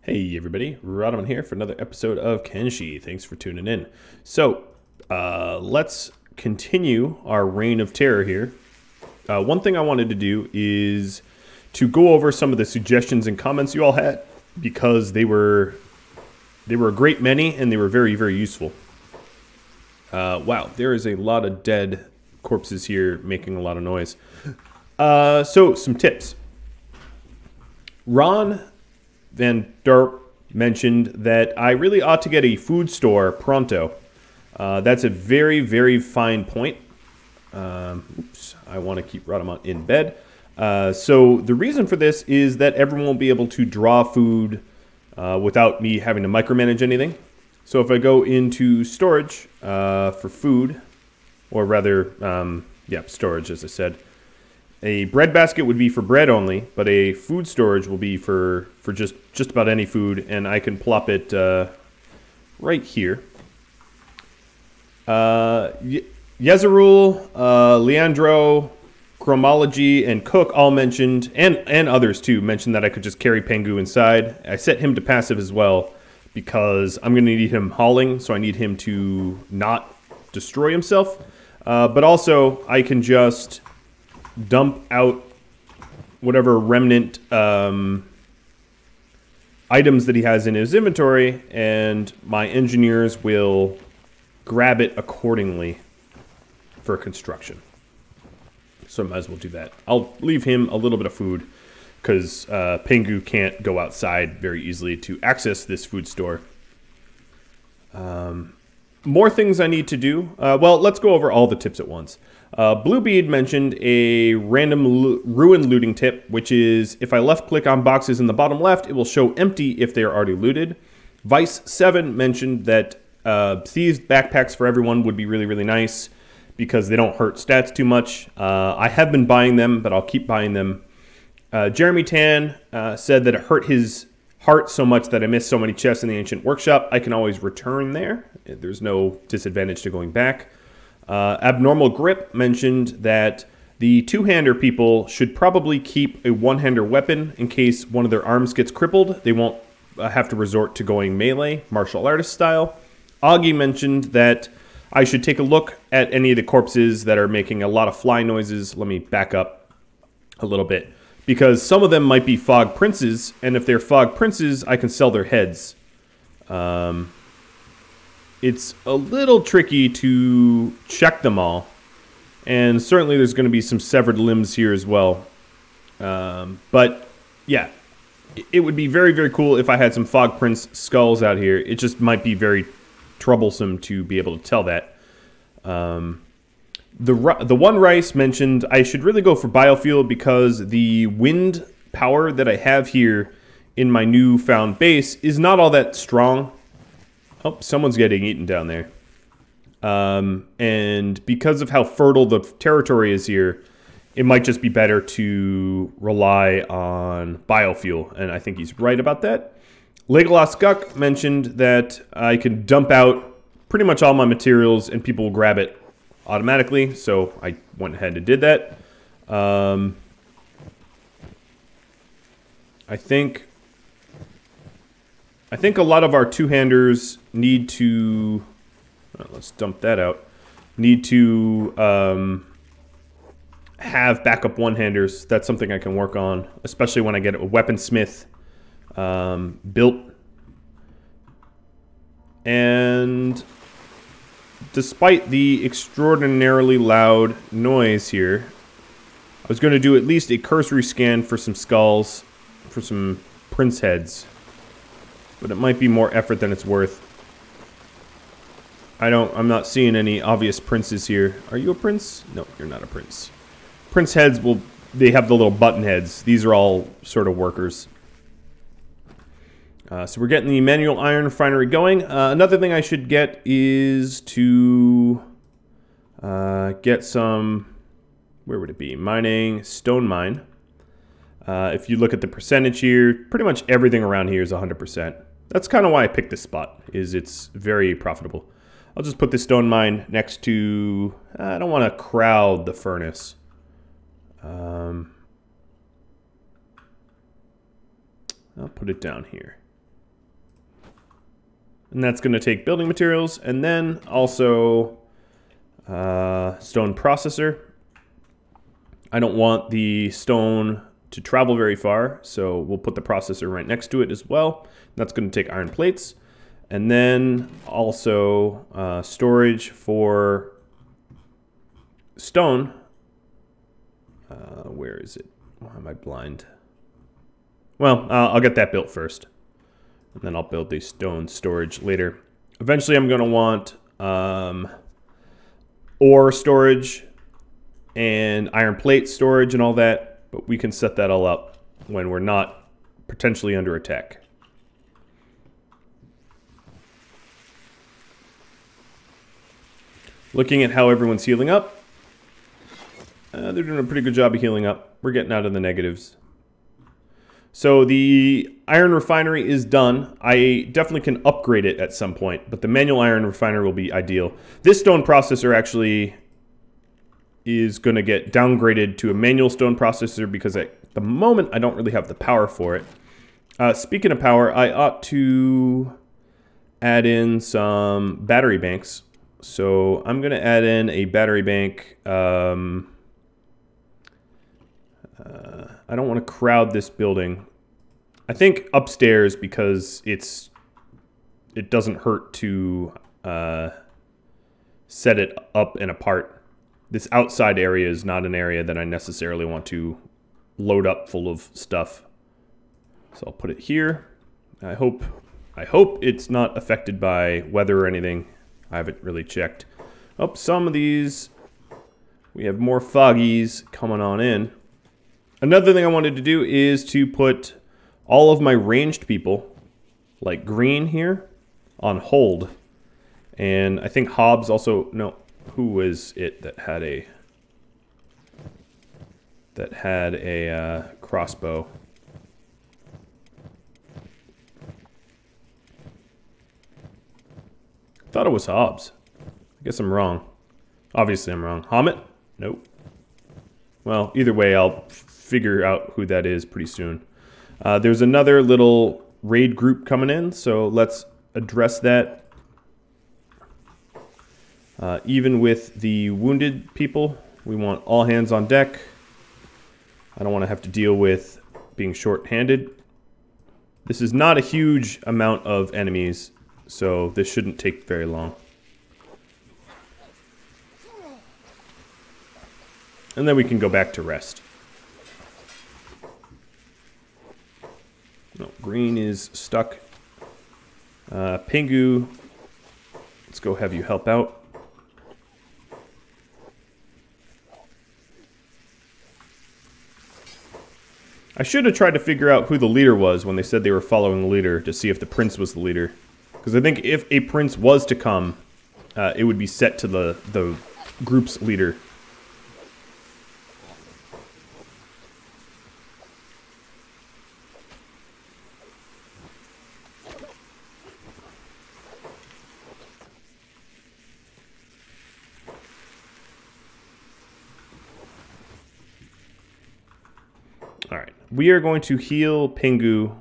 Hey everybody, Rhadamant here for another episode of Kenshi. Thanks for tuning in. So, let's continue our reign of terror here. One thing I wanted to do is to go over some of the suggestions and comments you all had, because they were a great many and they were very, very useful. Wow, there is a lot of dead corpses here making a lot of noise. So, some tips. Ron Van Derp mentioned that I really ought to get a food store pronto. That's a very, very fine point. Oops, I want to keep Rhadamant in bed. So the reason for this is that everyone will be able to draw food without me having to micromanage anything. So if I go into storage for food, or rather, storage, as I said, a bread basket would be for bread only, but a food storage will be for just about any food, and I can plop it right here. Yezerul, Leandro, Chromology, and Cook all mentioned, and others too, mentioned that I could just carry Pengu inside. I set him to passive as well, because I'm going to need him hauling, so I need him to not destroy himself. But also, I can just dump out whatever remnant items that he has in his inventory, and my engineers will grab it accordingly for construction. So I might as well do that. I'll leave him a little bit of food, because Pengu can't go outside very easily to access this food store. More things I need to do. Well, let's go over all the tips at once. Bluebeard mentioned a random ruin looting tip, which is if I left click on boxes in the bottom left, it will show empty if they are already looted. Vice7 mentioned that thieves backpacks for everyone would be really, really nice because they don't hurt stats too much. I have been buying them, but I'll keep buying them. Jeremy Tan said that it hurt his heart so much that I missed so many chests in the Ancient Workshop. I can always return there. There's no disadvantage to going back. Abnormal Grip mentioned that the two-hander people should probably keep a one-hander weapon in case one of their arms gets crippled. They won't have to resort to going melee, martial artist style. Augie mentioned that I should take a look at any of the corpses that are making a lot of fly noises. Let me back up a little bit, because some of them might be Fog Princes, and if they're Fog Princes, I can sell their heads. It's a little tricky to check them all, and certainly there's going to be some severed limbs here as well. But yeah, it would be very, very cool if I had some Fog Prince skulls out here. It just might be very troublesome to be able to tell that. The one Rice mentioned I should really go for biofuel, because the wind power that I have here in my newfound base is not all that strong. Oh, someone's getting eaten down there. And because of how fertile the territory is here, it might just be better to rely on biofuel, and I think he's right about that. Legolas Guck mentioned that I can dump out pretty much all my materials and people will grab it automatically, so I went ahead and did that. I think a lot of our two-handers need to, let's dump that out, need to have backup one-handers. That's something I can work on, especially when I get a weaponsmith built. And despite the extraordinarily loud noise here, I was going to do at least a cursory scan for some skulls, for some prince heads. But it might be more effort than it's worth. I'm not seeing any obvious princes here. Are you a prince? No, you're not a prince. Prince heads they have the little button heads. These are all sort of workers. So we're getting the manual iron refinery going. Another thing I should get is to get some, where would it be? Mining, stone mine. If you look at the percentage here, pretty much everything around here is 100%. That's kind of why I picked this spot, is it's very profitable. I'll just put the stone mine next to, I don't want to crowd the furnace. I'll put it down here. and that's going to take building materials, and then also stone processor. I don't want the stone to travel very far, so we'll put the processor right next to it as well. That's going to take iron plates. And then also storage for stone. Where is it? Why am I blind? Well, I'll get that built first. And then I'll build the stone storage later. Eventually I'm going to want ore storage and iron plate storage and all that. But we can set that all up when we're not potentially under attack. Looking at how everyone's healing up. They're doing a pretty good job of healing up. We're getting out of the negatives. So the iron refinery is done. I definitely can upgrade it at some point, but the manual iron refinery will be ideal. This stone processor actually is going to get downgraded to a manual stone processor because at the moment I don't really have the power for it. Speaking of power, I ought to add in some battery banks. So I'm going to add in a battery bank. I don't want to crowd this building. I think upstairs because it doesn't hurt to set it up and apart. This outside area is not an area that I necessarily want to load up full of stuff. So I'll put it here. I hope it's not affected by weather or anything. I haven't really checked. Oh, some of these, we have more foggies coming on in. Another thing I wanted to do is to put all of my ranged people, like green here, on hold. And I think Hobbs also, no, who was it that had a crossbow? Thought it was Hobbs. I guess I'm wrong. Obviously I'm wrong. Hamet? Nope. Well, either way, I'll figure out who that is pretty soon. There's another little raid group coming in, so let's address that. Even with the wounded people, we want all hands on deck. I don't want to have to deal with being short-handed. This is not a huge amount of enemies, so this shouldn't take very long. And then we can go back to rest. No, green is stuck. Pingu, let's go have you help out. I should have tried to figure out who the leader was when they said they were following the leader to see if the prince was the leader. Because I think if a prince was to come, it would be set to the group's leader. Alright, we are going to heal Pingu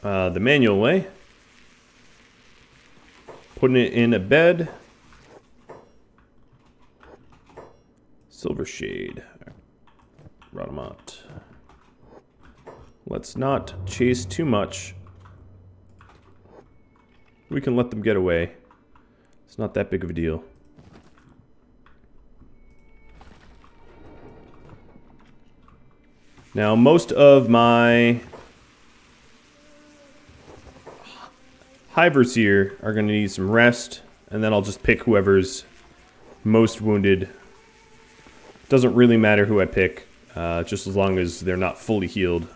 the manual way. Putting it in a bed. Silver Shade. Rhadamant. Let's not chase too much. We can let them get away. It's not that big of a deal. Now, most of my hivers here are going to need some rest, and then I'll just pick whoever's most wounded. Doesn't really matter who I pick, just as long as they're not fully healed.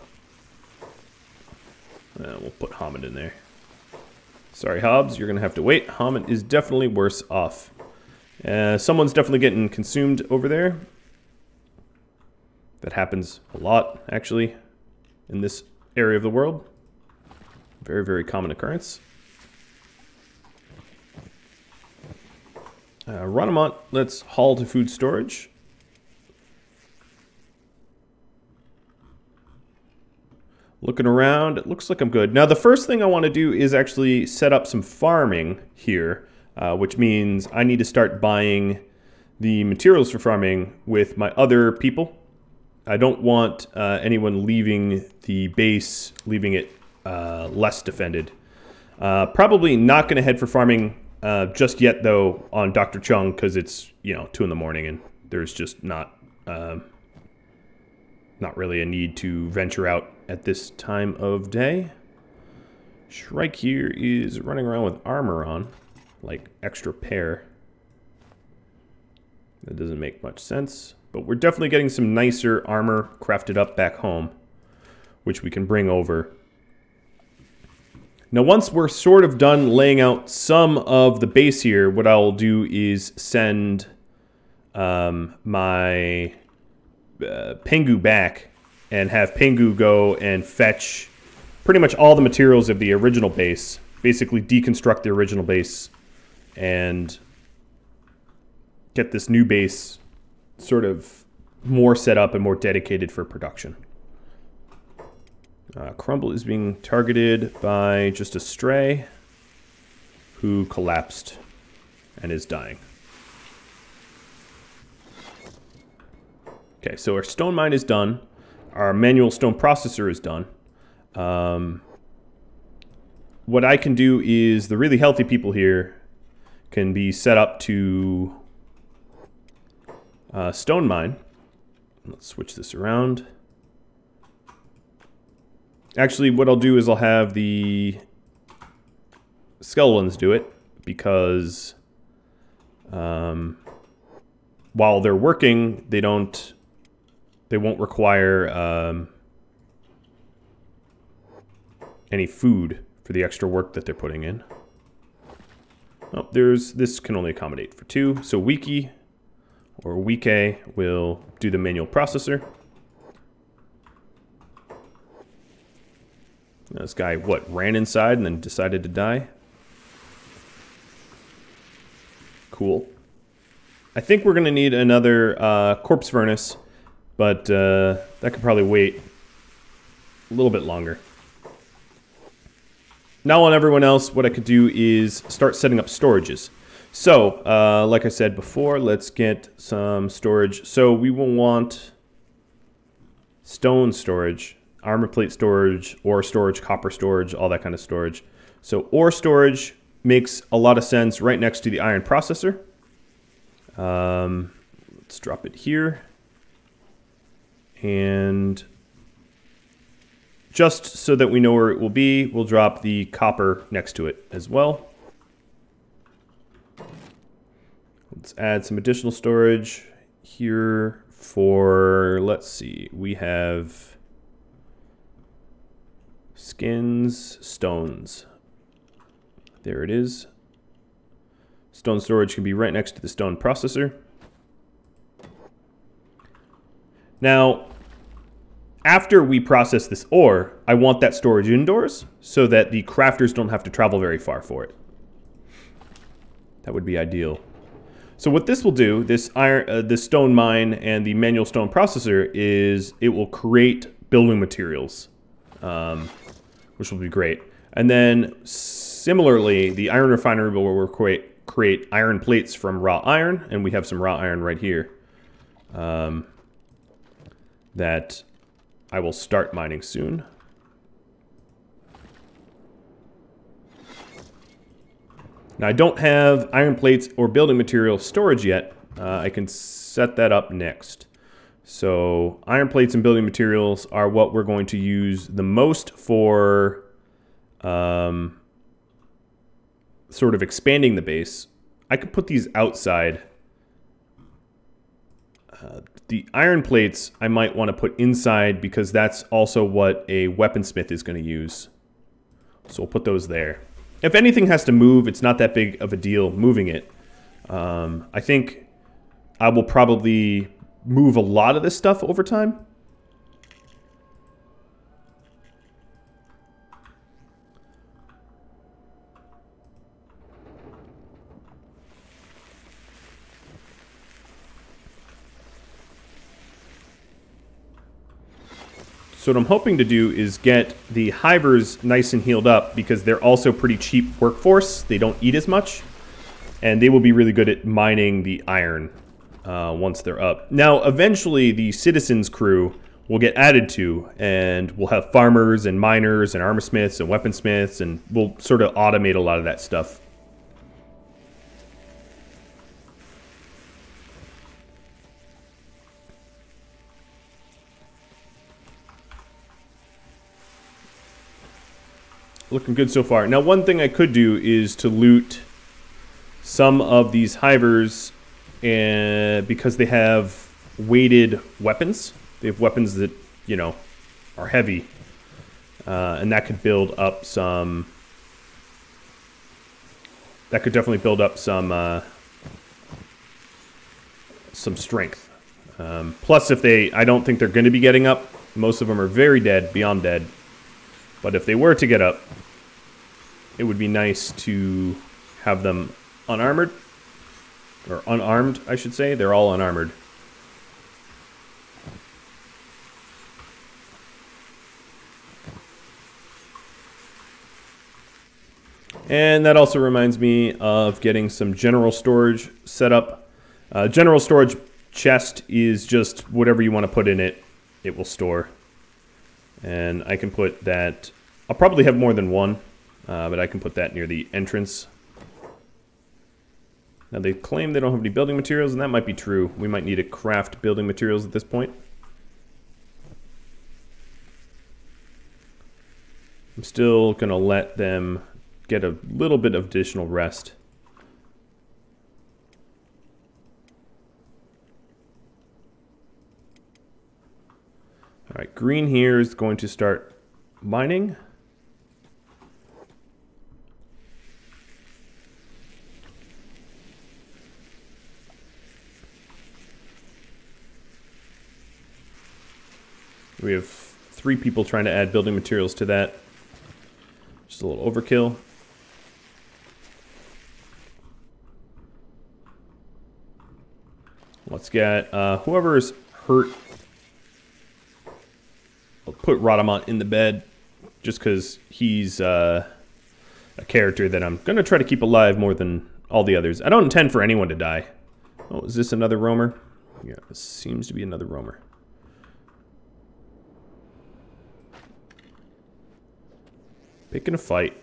We'll put Hammond in there. Sorry, Hobbs, you're going to have to wait. Hammond is definitely worse off. Someone's definitely getting consumed over there. That happens a lot, actually, in this area of the world. Very, very common occurrence. Rhadamant, let's haul to food storage. Looking around, it looks like I'm good. Now, the first thing I want to do is actually set up some farming here, which means I need to start buying the materials for farming with my other people. I don't want anyone leaving the base, leaving it less defended. Probably not going to head for farming just yet, though, on Dr. Chung, because it's, 2 in the morning and there's just not really a need to venture out at this time of day. Shrike here is running around with armor on, like extra pair. That doesn't make much sense, but we're definitely getting some nicer armor crafted up back home, which we can bring over. Now, once we're sort of done laying out some of the base here, what I'll do is send my Pengu back and have Pengu go and fetch pretty much all the materials of the original base, basically deconstruct the original base and get this new base sort of more set up and more dedicated for production. Crumble is being targeted by just a stray who collapsed and is dying. Okay, so our stone mine is done. Our manual stone processor is done. What I can do is the really healthy people here can be set up to stone mine. Let's switch this around. Actually, what I'll do is I'll have the skeletons do it, because while they're working, they won't require any food for the extra work that they're putting in. Oh, this can only accommodate for 2, so Wiki or Wike will do the manual processor. This guy, ran inside and then decided to die? Cool. I think we're going to need another corpse furnace, but that could probably wait a little bit longer. Now on everyone else, what I could do is start setting up storages. So, like I said before, let's get some storage. So we will want stone storage, armor plate storage, ore storage, copper storage, all that kind of storage. So ore storage makes a lot of sense right next to the iron processor. Let's drop it here. And just so that we know where it will be, we'll drop the copper next to it as well. Let's add some additional storage here for, let's see, we have skins, stones. There it is. Stone storage can be right next to the stone processor. Now, after we process this ore, I want that storage indoors so that the crafters don't have to travel very far for it. That would be ideal. So what this will do, this stone mine and the manual stone processor, is it will create building materials, which will be great. And then similarly, the iron refinery will create iron plates from raw iron, and we have some raw iron right here that I will start mining soon. Now, I don't have iron plates or building material storage yet. I can set that up next. So iron plates and building materials are what we're going to use the most for sort of expanding the base. I could put these outside. The iron plates I might want to put inside because that's also what a weaponsmith is going to use. So we'll put those there. If anything has to move, it's not that big of a deal moving it. I think I will probably move a lot of this stuff over time. So what I'm hoping to do is get the hivers nice and healed up because they're also pretty cheap workforce. They don't eat as much. And they will be really good at mining the iron once they're up. Now, eventually, the citizens crew will get added to, and we'll have farmers and miners and armorsmiths and weaponsmiths, and we'll sort of automate a lot of that stuff. Looking good so far. Now, one thing I could do is to loot some of these hivers because they have weighted weapons. They have weapons that, you know, are heavy. And that could build up some... That could definitely build up some strength. Plus, if they... I don't think they're going to be getting up. Most of them are very dead, beyond dead. But if they were to get up, it would be nice to have them unarmored. Or unarmed, I should say. They're all unarmored. And that also reminds me of getting some general storage set up. General storage chest is just whatever you want to put in it, it will store. And I can put that... I'll probably have more than one, but I can put that near the entrance. Now, they claim they don't have any building materials, and that might be true. We might need to craft building materials at this point. I'm still going to let them get a little bit of additional rest. All right, green here is going to start mining. We have 3 people trying to add building materials to that. Just a little overkill. Let's get whoever's hurt. I'll put Rhadamant in the bed just because he's a character that I'm going to try to keep alive more than all the others. I don't intend for anyone to die. Oh, is this another roamer? Yeah, this seems to be another roamer. Picking a fight.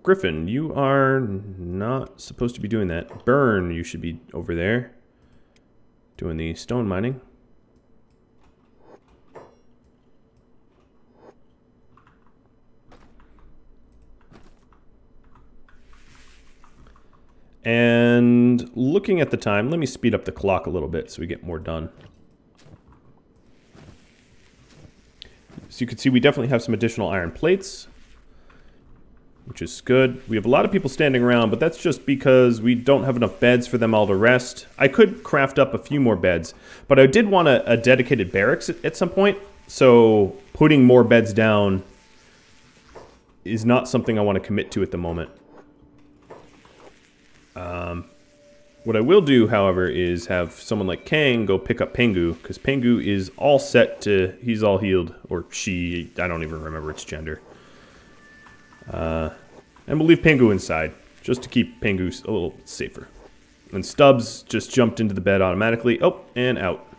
Griffin, you are not supposed to be doing that. Burn, you should be over there doing the stone mining. And looking at the time, let me speed up the clock a little bit so we get more done. So you can see we definitely have some additional iron plates, which is good. We have a lot of people standing around, but that's just because we don't have enough beds for them all to rest. I could craft up a few more beds, but I did want a dedicated barracks at some point, so putting more beds down is not something I want to commit to at the moment. What I will do, however, is have someone like Kang go pick up Pengu, because Pengu is all set to... He's all healed, or she, I don't even remember its gender. And we'll leave Pengu inside, just to keep Pengu a little safer. And Stubbs just jumped into the bed automatically. Oh, and out.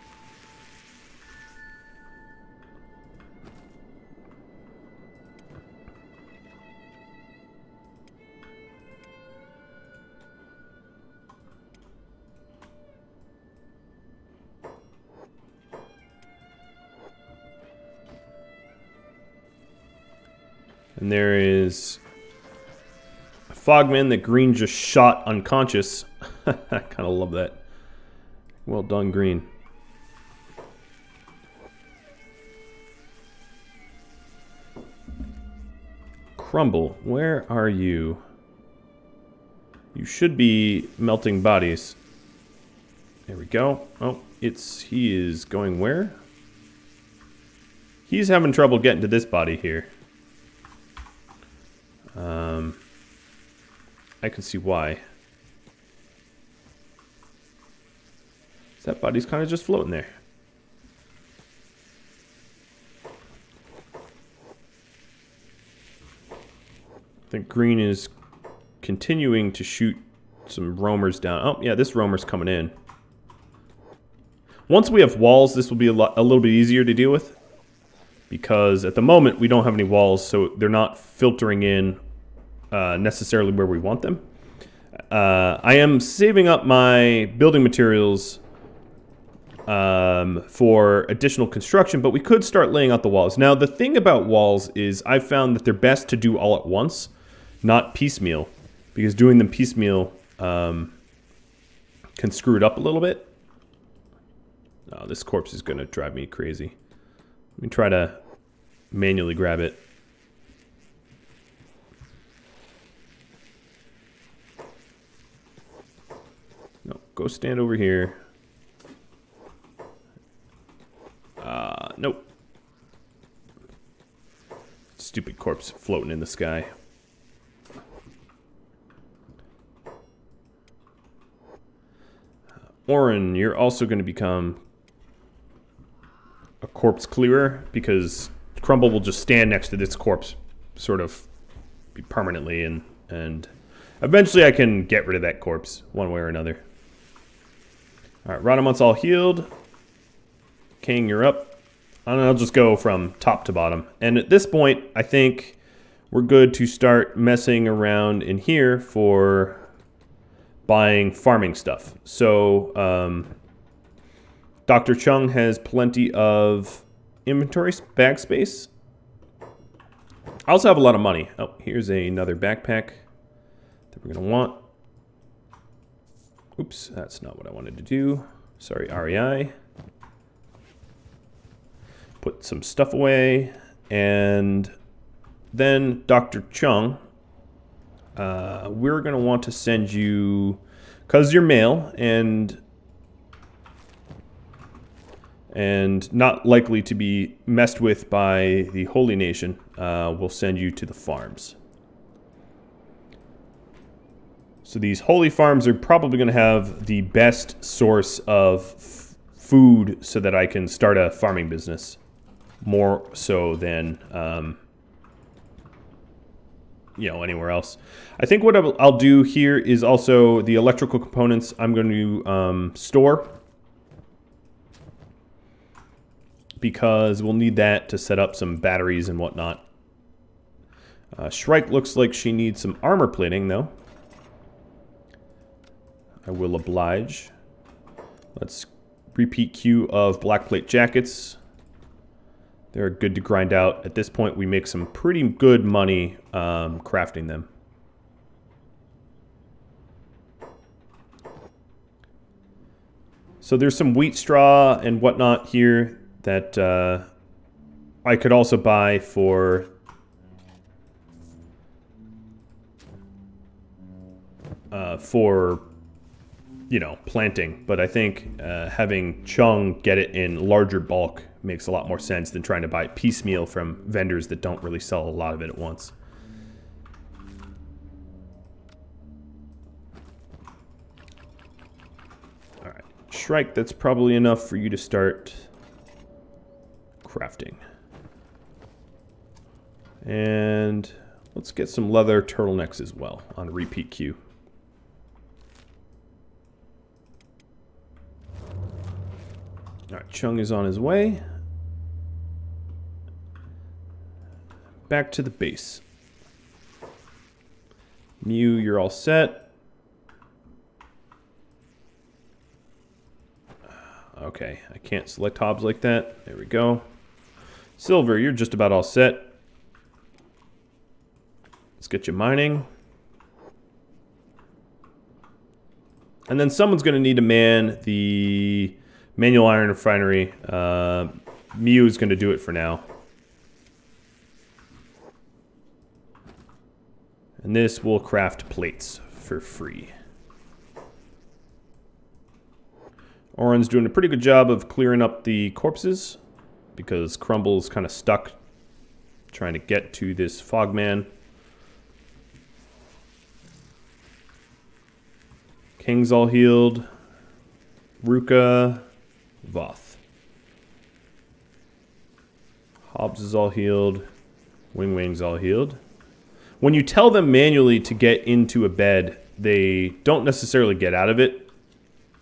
And there is a Fogman that Green just shot unconscious. I kind of love that. Well done, Green. Crumble, where are you? You should be melting bodies. There we go. Oh, he is going where? He's having trouble getting to this body here. I can see why. That body's kind of just floating there. I think green is continuing to shoot some roamers down. Oh, yeah, this roamer's coming in. Once we have walls, this will be a little bit easier to deal with. Because at the moment, we don't have any walls, so they're not filtering in necessarily where we want them. I am saving up my building materials for additional construction, but we could start laying out the walls. Now, the thing about walls is I've found that they're best to do all at once, not piecemeal, because doing them piecemeal can screw it up a little bit. Oh, this corpse is going to drive me crazy. Let me try to manually grab it. No, go stand over here. Nope. Stupid corpse floating in the sky. Oren, you're also going to become a corpse clearer, because Crumble will just stand next to this corpse sort of permanently, and eventually I can get rid of that corpse one way or another. Alright, Rhadamant's all healed. King, you're up. And I'll just go from top to bottom. And at this point, I think we're good to start messing around in here for buying farming stuff. So, Dr. Chung has plenty of inventory bag space. I also have a lot of money. Oh, here's another backpack that we're going to want. Oops, that's not what I wanted to do. Sorry, REI. Put some stuff away. And then Dr. Chung, we're going to want to send you, because you're male and not likely to be messed with by the Holy Nation, we'll send you to the farms. So these holy farms are probably going to have the best source of food so that I can start a farming business. More so than, you know, anywhere else. I think what I'll do here is also the electrical components I'm going to store. Because we'll need that to set up some batteries and whatnot. Shrike looks like she needs some armor plating, though. I will oblige. Let's repeat queue of black plate jackets. They're good to grind out. At this point, we make some pretty good money crafting them. So there's some wheat straw and whatnot here that I could also buy for you know, planting. But I think having Chung get it in larger bulk makes a lot more sense than trying to buy it piecemeal from vendors that don't really sell a lot of it at once. All right, Shrike, that's probably enough for you to start crafting. And let's get some leather turtlenecks as well on repeat queue. All right, Chung is on his way. Back to the base. Mew, you're all set. Okay, I can't select Hobbs like that. There we go. Silver, you're just about all set. Let's get you mining. And then someone's going to need to man the manual iron refinery. Mew is going to do it for now. And this will craft plates for free. Oren's doing a pretty good job of clearing up the corpses because Crumble's kind of stuck trying to get to this Fogman. King's all healed. Ruka, Voth. Hobbs is all healed. Wing Wing's all healed. when you tell them manually to get into a bed, they don't necessarily get out of it.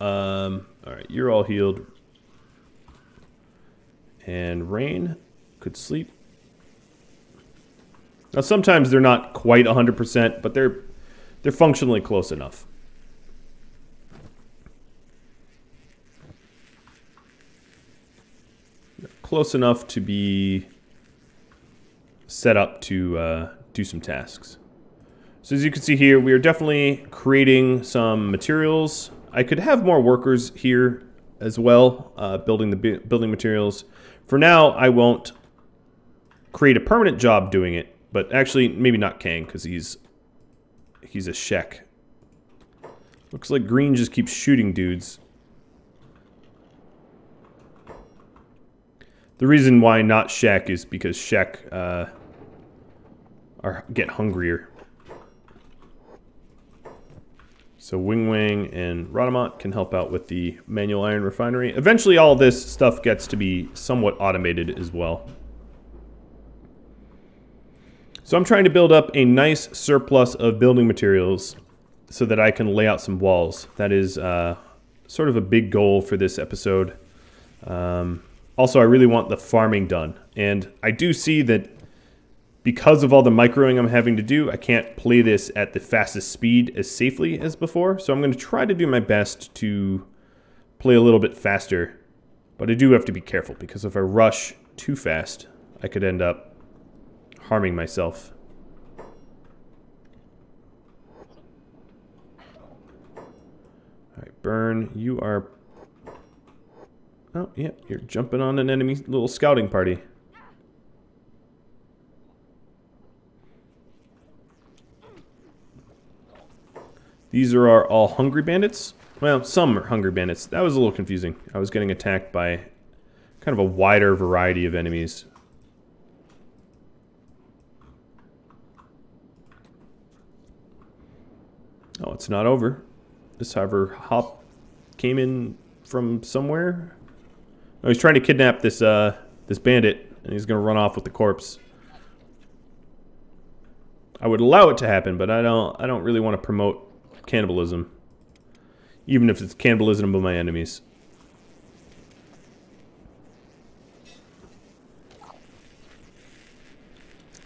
All right, you're all healed. And Rain could sleep. Now, sometimes they're not quite 100%, but they're functionally close enough. They're close enough to be set up to do some tasks. So as you can see here, we are definitely creating some materials. I could have more workers here as well, building the building materials. For now, I won't create a permanent job doing it, but actually maybe not Kang because he's a Shek. Looks like Green just keeps shooting dudes. The reason why not Shek is because Shek get hungrier. So Wing Wang and Rhadamant can help out with the manual iron refinery. Eventually all this stuff gets to be somewhat automated as well. So I'm trying to build up a nice surplus of building materials so that I can lay out some walls. That is sort of a big goal for this episode. Also, I really want the farming done. And I do see that because of all the microing I'm having to do, I can't play this at the fastest speed as safely as before. So I'm going to try to do my best to play a little bit faster. But I do have to be careful because if I rush too fast, I could end up harming myself. Alright, Burn, you are... Oh, yeah, you're jumping on an enemy little scouting party. These are all hungry bandits. Well, some are hungry bandits. That was a little confusing. I was getting attacked by kind of a wider variety of enemies. Oh, it's not over. This however hop came in from somewhere. Oh, he's trying to kidnap this this bandit, and he's going to run off with the corpse. I would allow it to happen, but I don't really want to promote cannibalism, even if it's cannibalism of my enemies.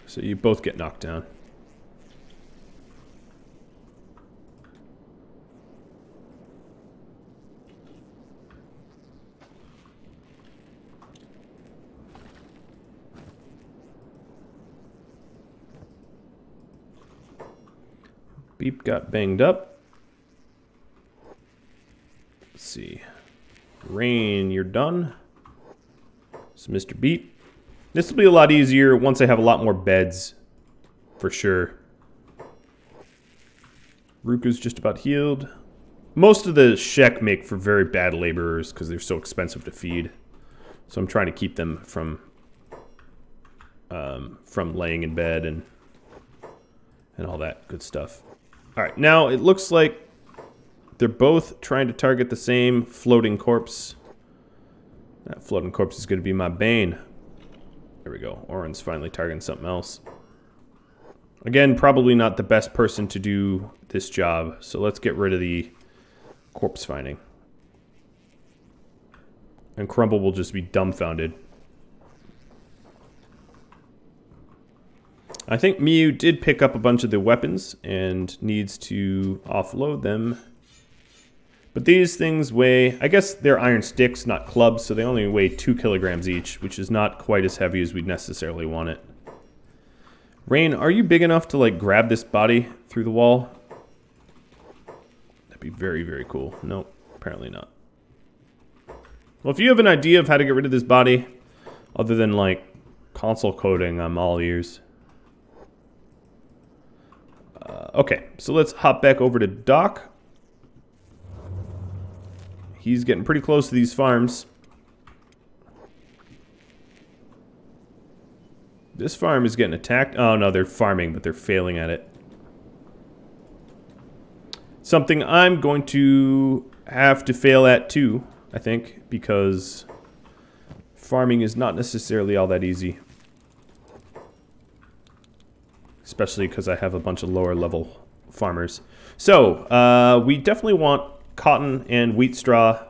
So you both get knocked down. Beep got banged up. Let's see. Rain, you're done. So Mr. Beep. This will be a lot easier once I have a lot more beds, for sure. Ruka's just about healed. Most of the Shek make for very bad laborers because they're so expensive to feed. So I'm trying to keep them from laying in bed and all that good stuff. All right, now it looks like they're both trying to target the same floating corpse. That floating corpse is going to be my bane. There we go. Oren's finally targeting something else. Again, probably not the best person to do this job, so let's get rid of the corpse finding. And Crumble will just be dumbfounded. I think Miu did pick up a bunch of the weapons and needs to offload them. But these things weigh, I guess they're iron sticks, not clubs, so they only weigh 2 kilograms each, which is not quite as heavy as we'd necessarily want it. Rain, are you big enough to like grab this body through the wall? That'd be very, very cool. Nope, apparently not. Well, if you have an idea of how to get rid of this body, other than like console coding, I'm all ears. Okay, so let's hop back over to Doc. He's getting pretty close to these farms. This farm is getting attacked. Oh no, they're farming, but they're failing at it. Something I'm going to have to fail at too, I think, because farming is not necessarily all that easy. especially because I have a bunch of lower level farmers. So, we definitely want cotton and wheat straw.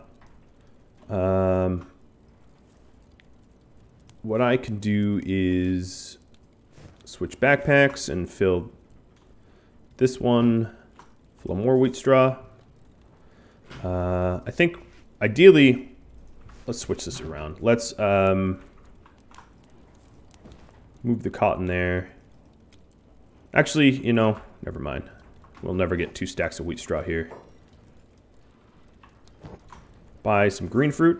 What I can do is switch backpacks and fill this one full of more wheat straw. I think ideally, let's switch this around. Let's move the cotton there. Actually, you know, never mind. We'll never get 2 stacks of wheat straw here. Buy some green fruit.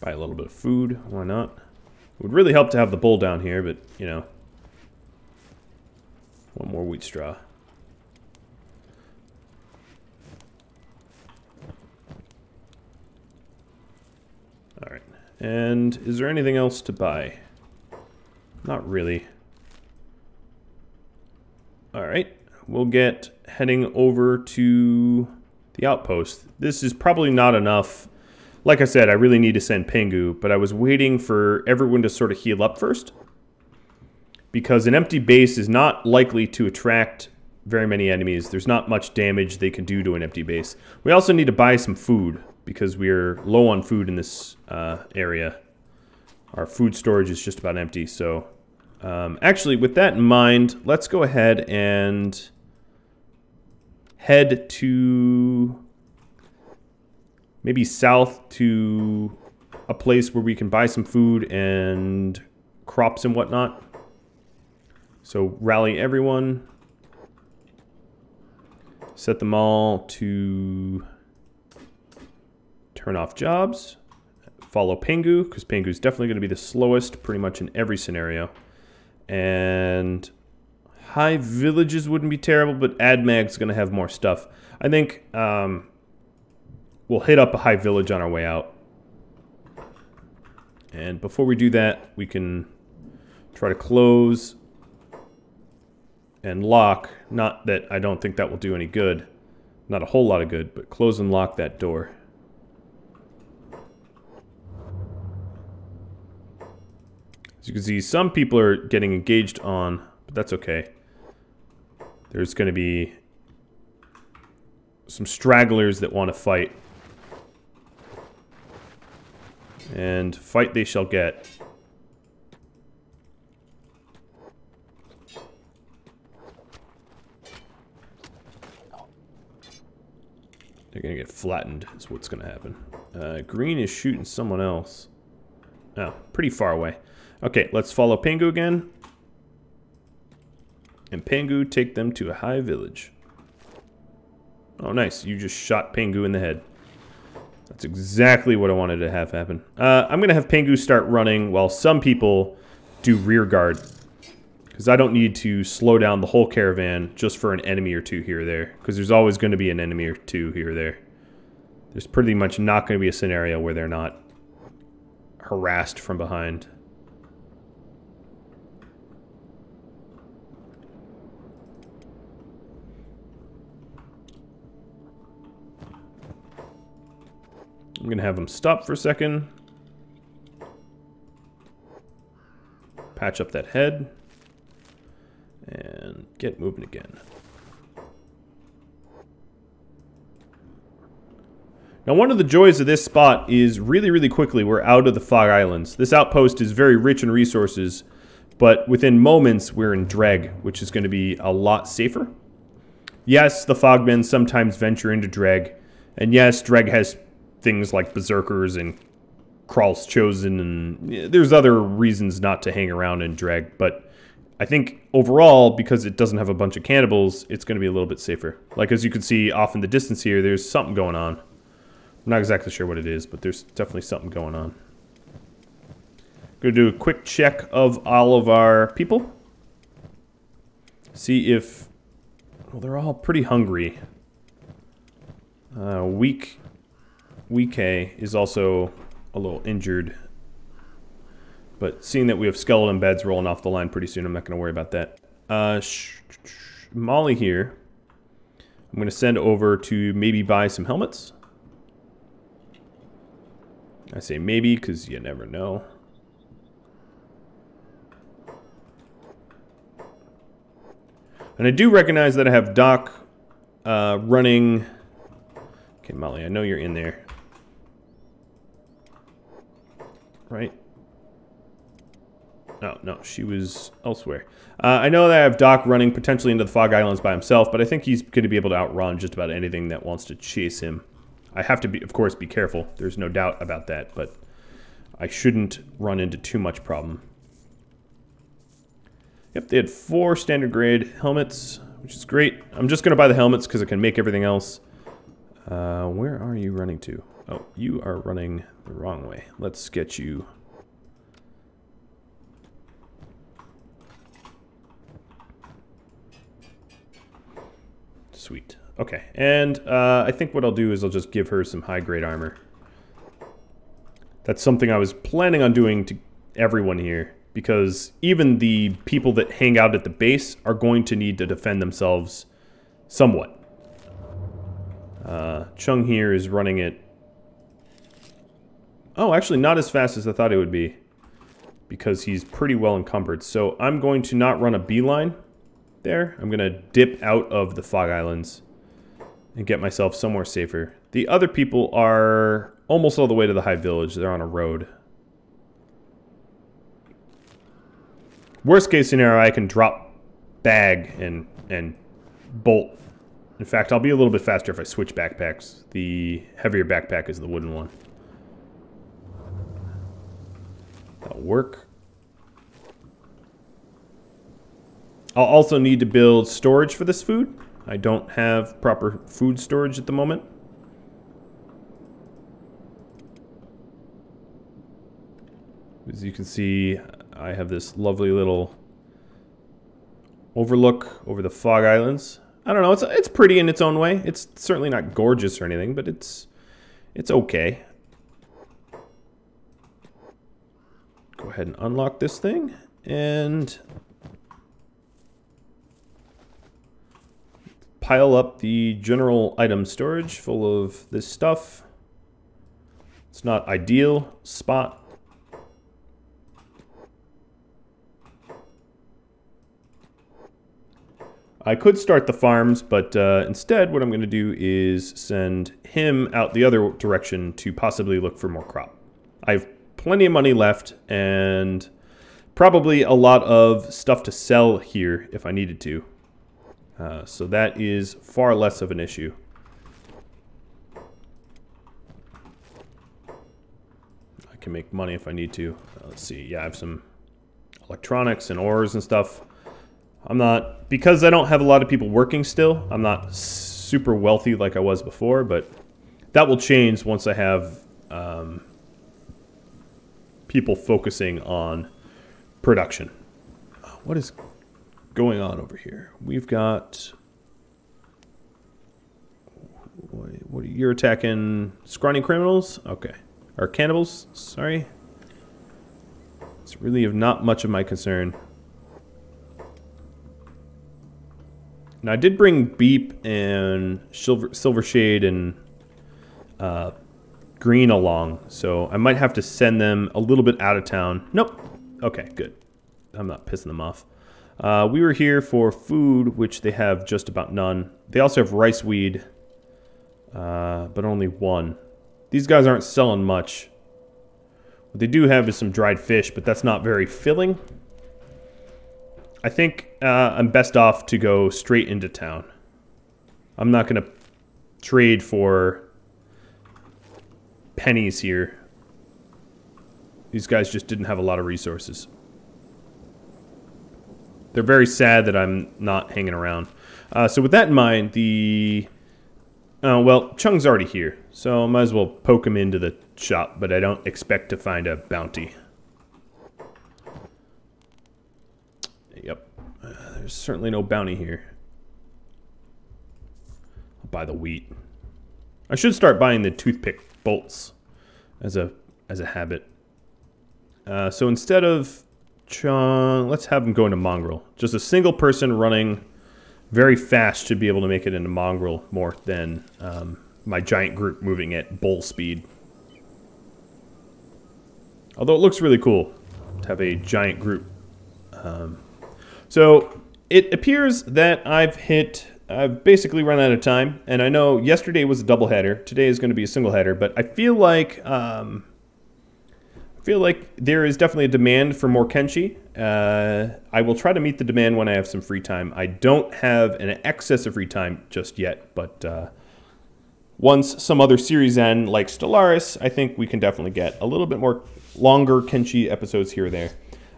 Buy a little bit of food. Why not? It would really help to have the bowl down here, but, you know. One more wheat straw. Alright. And is there anything else to buy? Not really. Alright. We'll get heading over to the outpost. This is probably not enough. Like I said, I really need to send Pingu, but I was waiting for everyone to sort of heal up first. Because an empty base is not likely to attract very many enemies. There's not much damage they can do to an empty base. We also need to buy some food, because we're low on food in this area. Our food storage is just about empty, so... actually, with that in mind, let's go ahead and head to... maybe south to a place where we can buy some food and crops and whatnot. So rally everyone. Set them all to turn off jobs. Follow Pingu, because Pingu is definitely going to be the slowest pretty much in every scenario. And high villages wouldn't be terrible, but AdMag's going to have more stuff. I think we'll hit up a high village on our way out. And before we do that, we can try to close and lock. Not that I don't think that will do any good. Not a whole lot of good, but close and lock that door. As you can see, some people are getting engaged on, but that's okay. There's going to be some stragglers that want to fight. And fight they shall get. They're going to get flattened, is what's going to happen. Green is shooting someone else. Oh, pretty far away. Okay, let's follow Pingu again. And Pingu, take them to a high village. Oh, nice. You just shot Pingu in the head. That's exactly what I wanted to have happen. I'm going to have Pingu start running while some people do rear guard. Because I don't need to slow down the whole caravan just for an enemy or two here or there. Because there's always going to be an enemy or two here or there. There's pretty much not going to be a scenario where they're not harassed from behind. I'm going to have them stop for a second. Patch up that head. And get moving again. Now, one of the joys of this spot is really quickly we're out of the Fog Islands. This outpost is very rich in resources, but within moments we're in Dreg, which is going to be a lot safer. Yes, the Fogmen sometimes venture into Dreg, and yes, Dreg has things like Berserkers and Kral's Chosen, and there's other reasons not to hang around in Dreg, but I think overall, because it doesn't have a bunch of cannibals, it's going to be a little bit safer. Like, as you can see off in the distance here, there's something going on. I'm not exactly sure what it is, but there's definitely something going on. Going to do a quick check of all of our people. See if... well, they're all pretty hungry. Weak A is also a little injured. But seeing that we have skeleton beds rolling off the line pretty soon, I'm not going to worry about that. Molly here, I'm going to send over to maybe buy some helmets. I say maybe because you never know. And I do recognize that I have Doc running... Okay, Molly, I know you're in there. Right? Oh, no, she was elsewhere. I know that I have Doc running potentially into the Fog Islands by himself, but I think he's going to be able to outrun just about anything that wants to chase him. I have to, be, of course, be careful. There's no doubt about that, but I shouldn't run into too much problem. Yep, they had 4 standard grade helmets, which is great. I'm just going to buy the helmets because I can make everything else. Where are you running to? Oh, you are running the wrong way. Let's get you... Sweet. Okay, and I think what I'll do is I'll just give her some high-grade armor. That's something I was planning on doing to everyone here, because even the people that hang out at the base are going to need to defend themselves somewhat. Chung here is running it... Oh, actually not as fast as I thought it would be, because he's pretty well encumbered. So I'm going to not run a beeline there. I'm going to dip out of the Fog Islands and get myself somewhere safer. The other people are almost all the way to the High Village. They're on a road. Worst case scenario, I can drop bag and bolt. In fact, I'll be a little bit faster if I switch backpacks. The heavier backpack is the wooden one. That'll work. I'll also need to build storage for this food. I don't have proper food storage at the moment. As you can see, I have this lovely little overlook over the Fog Islands. I don't know, it's pretty in its own way. It's certainly not gorgeous or anything, but it's okay. Go ahead and unlock this thing, and pile up the general item storage full of this stuff. It's not ideal spot. I could start the farms, but instead what I'm going to do is send him out the other direction to possibly look for more crop. I have plenty of money left and probably a lot of stuff to sell here if I needed to. So that is far less of an issue. I can make money if I need to. Let's see. Yeah, I have some electronics and ores and stuff. I'm not, because I don't have a lot of people working still, I'm not super wealthy like I was before, but that will change once I have people focusing on production. What is going on over here? We've got... What, you're attacking scrawny criminals? Okay. Or cannibals, sorry. It's really of not much of my concern. Now, I did bring Beep and Silver Shade and Green along, so I might have to send them a little bit out of town. Nope. Okay, good. I'm not pissing them off. We were here for food, which they have just about none. They also have rice weed, but only one. These guys aren't selling much. What they do have is some dried fish, but that's not very filling. I think I'm best off to go straight into town. I'm not going to trade for pennies here. These guys just didn't have a lot of resources. They're very sad that I'm not hanging around. So with that in mind, well, Chung's already here, so I might as well poke him into the shop, but I don't expect to find a bounty. Yep. There's certainly no bounty here. I'll buy the wheat. I should start buying the toothpick bolts as a habit. So instead of Chung, let's have him go into Mongrel. Just a single person running very fast should be able to make it into Mongrel more than my giant group moving at bull speed. Although it looks really cool to have a giant group. So it appears that I've basically run out of time, and I know yesterday was a doubleheader. Today is going to be a single header, but I feel like there is definitely a demand for more Kenshi. I will try to meet the demand when I have some free time. I don't have an excess of free time just yet, but once some other series end, like Stellaris, I think we can definitely get a little bit more longer Kenshi episodes here or there.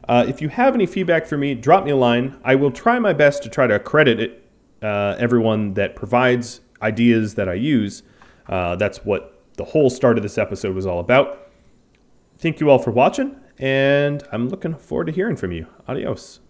If you have any feedback for me, drop me a line. I will try my best to try to credit it, everyone that provides ideas that I use. That's what the whole start of this episode was all about. Thank you all for watching, and I'm looking forward to hearing from you. Adios.